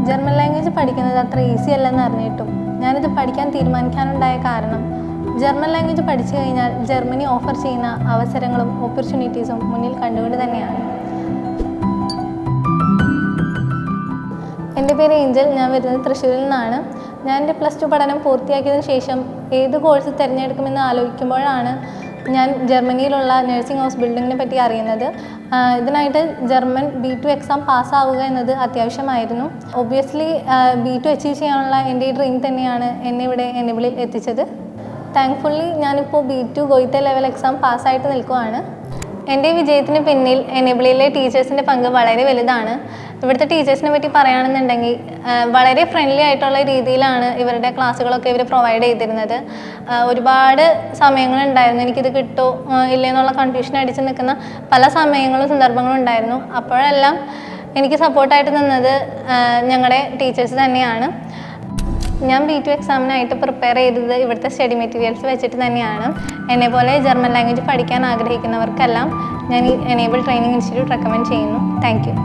German language പഠിക്കുന്നത് അത്ര easy അല്ലെന്ന് അറിഞ്ഞിട്ടും ഞാനിത് പഠിക്കാൻ തീരുമാനിക്കാനുണ്ടായ കാരണം ജർമ്മൻ ലാംഗ്വേജ് പഠിച്ചു കഴിഞ്ഞാൽ ജർമ്മനി ഓഫർ ചെയ്യുന്ന അവസരങ്ങളും ഓപ്പർച്യൂണിറ്റീസും മുന്നിൽ കണ്ടുകൊണ്ട് തന്നെയാണ്. എൻ്റെ പേര് ഏഞ്ചൽ. ഞാൻ വരുന്നത് തൃശ്ശൂരിൽ നിന്നാണ്. ഞാൻ എൻ്റെ +2 പഠനം പൂർത്തിയാക്കിയതിന് ശേഷം ഏത് കോഴ്സ് തിരഞ്ഞെടുക്കുമെന്ന് ആലോചിക്കുമ്പോഴാണ് ഞാൻ ജർമ്മനിയിലുള്ള നഴ്സിംഗ് ഹൗസ് ബിൽഡിങ്ങിനെ പറ്റി അറിയുന്നത്. ഇതിനായിട്ട് ജർമ്മൻ B2 എക്സാം പാസ്സാവുക എന്നത് അത്യാവശ്യമായിരുന്നു. ഒബ്വിയസ്ലി B2 അച്ചീവ് ചെയ്യാനുള്ള എൻ്റെ ഡ്രീം തന്നെയാണ് എന്നെ ഇവിടെ എനേബിളിൽ എത്തിച്ചത്. താങ്ക്ഫുള്ളി ഞാനിപ്പോൾ B2 ഗോയിത്തെ ലെവൽ എക്സാം പാസ്സായിട്ട് നിൽക്കുകയാണ്. എൻ്റെ വിജയത്തിന് പിന്നിൽ എനേബിളിലെ ടീച്ചേഴ്സിൻ്റെ പങ്ക് വളരെ വലുതാണ്. ഇവിടുത്തെ ടീച്ചേഴ്സിനെ പറ്റി പറയുകയാണെന്നുണ്ടെങ്കിൽ വളരെ ഫ്രണ്ട്ലി ആയിട്ടുള്ള രീതിയിലാണ് ഇവരുടെ ക്ലാസ്സുകളൊക്കെ ഇവർ പ്രൊവൈഡ് ചെയ്തിരുന്നത്. ഒരുപാട് സമയങ്ങളുണ്ടായിരുന്നു എനിക്കിത് കിട്ടുമോ ഇല്ലെന്നുള്ള കൺഫ്യൂഷൻ അടിച്ച് നിൽക്കുന്ന പല സമയങ്ങളും സന്ദർഭങ്ങളും ഉണ്ടായിരുന്നു. അപ്പോഴെല്ലാം എനിക്ക് സപ്പോർട്ടായിട്ട് നിന്നത് ഞങ്ങളുടെ ടീച്ചേഴ്സ് തന്നെയാണ്. ഞാൻ B2 എക്സാമിനായിട്ട് പ്രിപ്പയർ ചെയ്തത് ഇവിടുത്തെ സ്റ്റഡി മെറ്റീരിയൽസ് വെച്ചിട്ട് തന്നെയാണ്. എന്നെപ്പോലെ ജർമ്മൻ ലാംഗ്വേജ് പഠിക്കാൻ ആഗ്രഹിക്കുന്നവർക്കെല്ലാം ഞാൻ ഈ എനേബിൾ ട്രെയിനിങ് ഇൻസ്റ്റിറ്റ്യൂട്ട് റെക്കമെൻഡ് ചെയ്യുന്നു. Thank you.